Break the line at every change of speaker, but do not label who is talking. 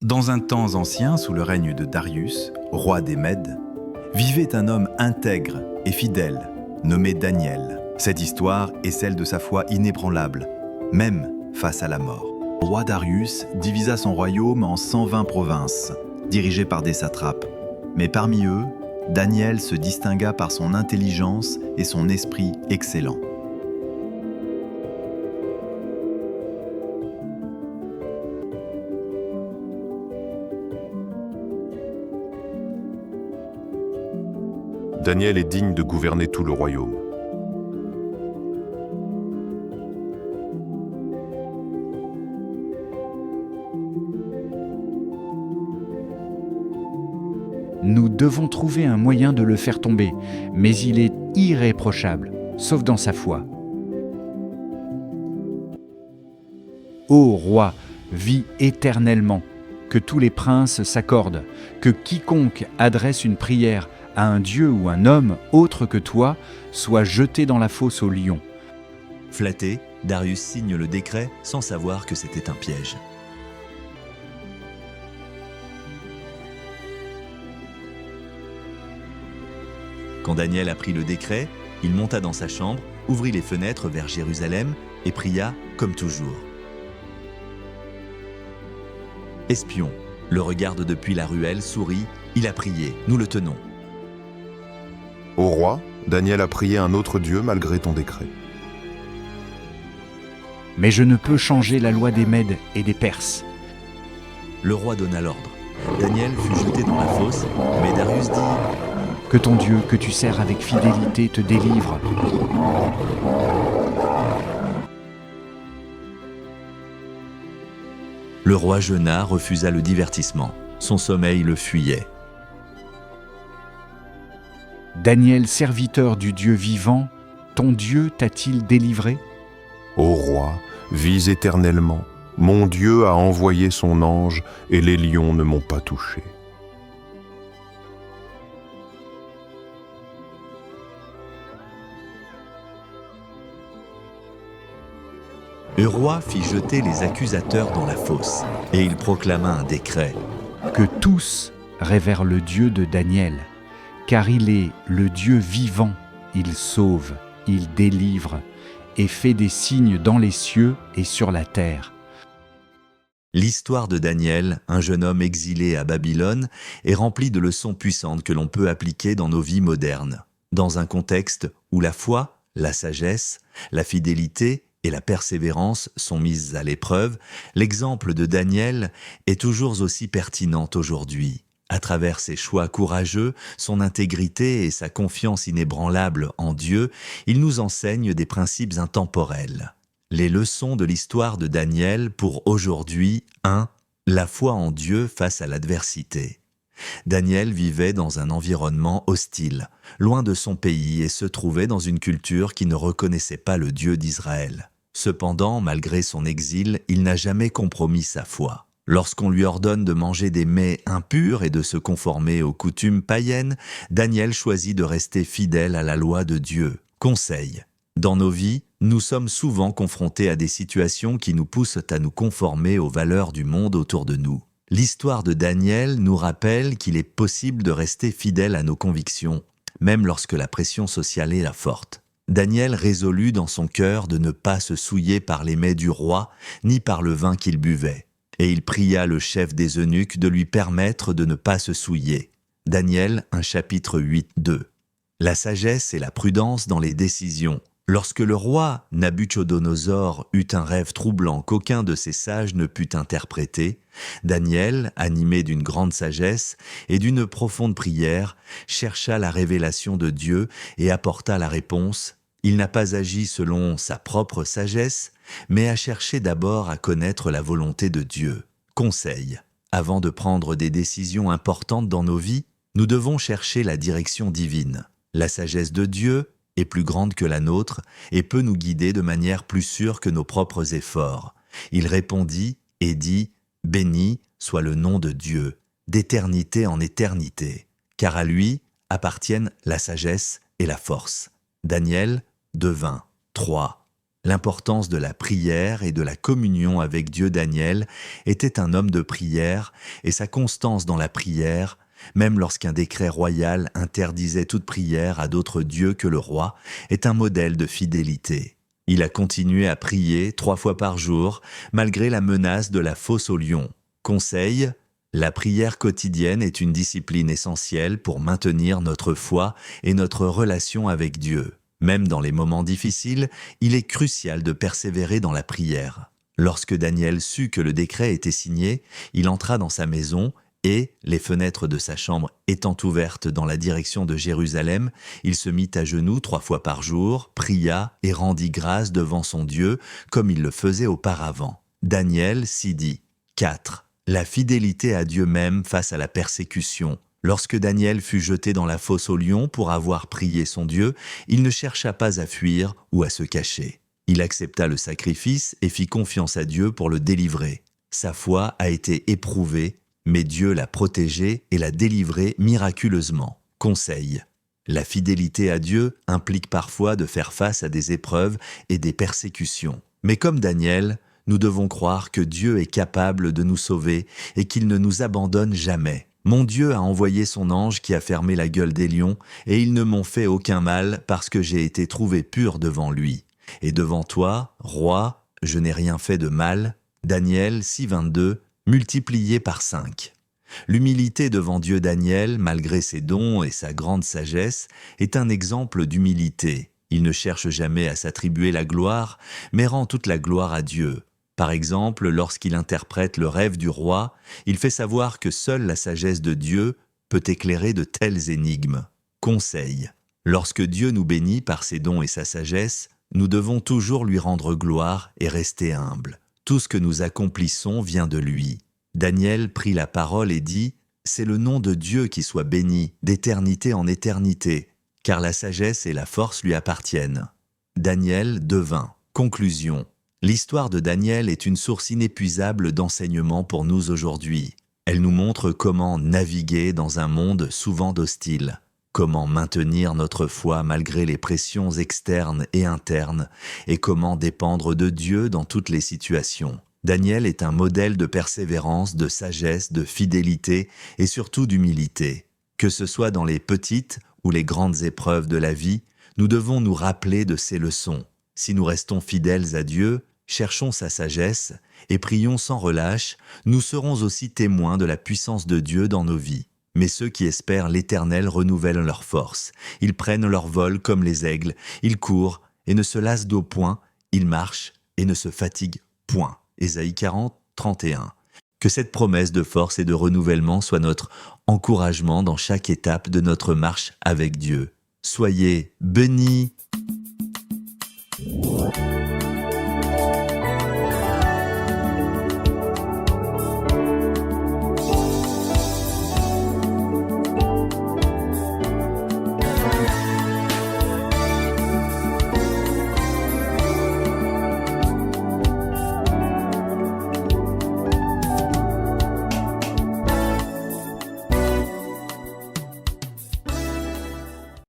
Dans un temps ancien, sous le règne de Darius, roi des Mèdes, vivait un homme intègre et fidèle, nommé Daniel. Cette histoire est celle de sa foi inébranlable, même face à la mort. Le roi Darius divisa son royaume en 120 provinces, dirigées par des satrapes. Mais parmi eux, Daniel se distingua par son intelligence et son esprit excellent.
Daniel est digne de gouverner tout le royaume.
Nous devons trouver un moyen de le faire tomber, mais il est irréprochable, sauf dans sa foi. Ô roi, vis éternellement, que tous les princes s'accordent, que quiconque adresse une prière à un dieu ou un homme autre que toi soit jeté dans la fosse aux lions.
Flatté, Darius signe le décret sans savoir que c'était un piège. Quand Daniel apprit le décret, il monta dans sa chambre, ouvrit les fenêtres vers Jérusalem et pria comme toujours. Espion, le regarde depuis la ruelle, sourit, il a prié, nous le tenons.
Ô roi, Daniel a prié un autre Dieu malgré ton décret.
Mais je ne peux changer la loi des Mèdes et des Perses.
Le roi donna l'ordre. Daniel fut jeté dans la fosse, mais Darius dit «
Que ton Dieu, que tu sers avec fidélité, te délivre. »
Le roi jeûna, refusa le divertissement. Son sommeil le fuyait.
Daniel, serviteur du Dieu vivant, ton Dieu t'a-t-il délivré ?
Ô roi, vis éternellement. Mon Dieu a envoyé son ange et les lions ne m'ont pas touché.
Le roi fit jeter les accusateurs dans la fosse, et il proclama un décret.
Que tous révèrent le Dieu de Daniel, car il est le Dieu vivant, il sauve, il délivre, et fait des signes dans les cieux et sur la terre.
L'histoire de Daniel, un jeune homme exilé à Babylone, est remplie de leçons puissantes que l'on peut appliquer dans nos vies modernes. Dans un contexte où la foi, la sagesse, la fidélité et la persévérance sont mises à l'épreuve, l'exemple de Daniel est toujours aussi pertinent aujourd'hui. À travers ses choix courageux, son intégrité et sa confiance inébranlable en Dieu, il nous enseigne des principes intemporels. Les leçons de l'histoire de Daniel pour aujourd'hui. 1. La foi en Dieu face à l'adversité. Daniel vivait dans un environnement hostile, loin de son pays et se trouvait dans une culture qui ne reconnaissait pas le Dieu d'Israël. Cependant, malgré son exil, il n'a jamais compromis sa foi. Lorsqu'on lui ordonne de manger des mets impurs et de se conformer aux coutumes païennes, Daniel choisit de rester fidèle à la loi de Dieu. Conseil. Dans nos vies, nous sommes souvent confrontés à des situations qui nous poussent à nous conformer aux valeurs du monde autour de nous. L'histoire de Daniel nous rappelle qu'il est possible de rester fidèle à nos convictions, même lorsque la pression sociale est forte. Daniel résolut dans son cœur de ne pas se souiller par les mets du roi, ni par le vin qu'il buvait. Et il pria le chef des eunuques de lui permettre de ne pas se souiller. Daniel 1 chapitre 8, 2. La sagesse et la prudence dans les décisions. Lorsque le roi Nabuchodonosor eut un rêve troublant qu'aucun de ses sages ne put interpréter, Daniel, animé d'une grande sagesse et d'une profonde prière, chercha la révélation de Dieu et apporta la réponse. Il n'a pas agi selon sa propre sagesse, mais a cherché d'abord à connaître la volonté de Dieu. Conseil. Avant de prendre des décisions importantes dans nos vies, nous devons chercher la direction divine. La sagesse de Dieu est plus grande que la nôtre et peut nous guider de manière plus sûre que nos propres efforts. Il répondit et dit « Béni soit le nom de Dieu, d'éternité en éternité, car à lui appartiennent la sagesse et la force. » Daniel 2, 20, 3. l'importance de la prière et de la communion avec Dieu. Daniel était un homme de prière et sa constance dans la prière, même lorsqu'un décret royal interdisait toute prière à d'autres dieux que le roi, est un modèle de fidélité. Il a continué à prier 3 fois par jour, malgré la menace de la fosse au lion. Conseil: la prière quotidienne est une discipline essentielle pour maintenir notre foi et notre relation avec Dieu. Même dans les moments difficiles, il est crucial de persévérer dans la prière. Lorsque Daniel sut que le décret était signé, il entra dans sa maison et, les fenêtres de sa chambre étant ouvertes dans la direction de Jérusalem, il se mit à genoux 3 fois par jour, pria et rendit grâce devant son Dieu comme il le faisait auparavant. Daniel s'y dit. 4. La fidélité à Dieu même face à la persécution. Lorsque Daniel fut jeté dans la fosse au lion pour avoir prié son Dieu, il ne chercha pas à fuir ou à se cacher. Il accepta le sacrifice et fit confiance à Dieu pour le délivrer. Sa foi a été éprouvée, mais Dieu l'a protégé et l'a délivré miraculeusement. Conseil: la fidélité à Dieu implique parfois de faire face à des épreuves et des persécutions. Mais comme Daniel, nous devons croire que Dieu est capable de nous sauver et qu'il ne nous abandonne jamais. Mon Dieu a envoyé son ange qui a fermé la gueule des lions, et ils ne m'ont fait aucun mal parce que j'ai été trouvé pur devant lui. Et devant toi, roi, je n'ai rien fait de mal. Daniel 6,22, multiplié par 5. L'humilité devant Dieu. Daniel, malgré ses dons et sa grande sagesse, est un exemple d'humilité. Il ne cherche jamais à s'attribuer la gloire, mais rend toute la gloire à Dieu. Par exemple, lorsqu'il interprète le rêve du roi, il fait savoir que seule la sagesse de Dieu peut éclairer de telles énigmes. Conseil: lorsque Dieu nous bénit par ses dons et sa sagesse, nous devons toujours lui rendre gloire et rester humbles. Tout ce que nous accomplissons vient de lui. Daniel prit la parole et dit: « C'est le nom de Dieu qui soit béni, d'éternité en éternité, car la sagesse et la force lui appartiennent. » Daniel 2,20. Conclusion. L'histoire de Daniel est une source inépuisable d'enseignements pour nous aujourd'hui. Elle nous montre comment naviguer dans un monde souvent hostile, comment maintenir notre foi malgré les pressions externes et internes, et comment dépendre de Dieu dans toutes les situations. Daniel est un modèle de persévérance, de sagesse, de fidélité et surtout d'humilité. Que ce soit dans les petites ou les grandes épreuves de la vie, nous devons nous rappeler de ces leçons. Si nous restons fidèles à Dieu, cherchons sa sagesse et prions sans relâche, nous serons aussi témoins de la puissance de Dieu dans nos vies. Mais ceux qui espèrent l'Éternel renouvellent leur force. Ils prennent leur vol comme les aigles, ils courent et ne se lassent d'au point, ils marchent et ne se fatiguent point. Ésaïe 40, 31. Que cette promesse de force et de renouvellement soit notre encouragement dans chaque étape de notre marche avec Dieu. Soyez bénis.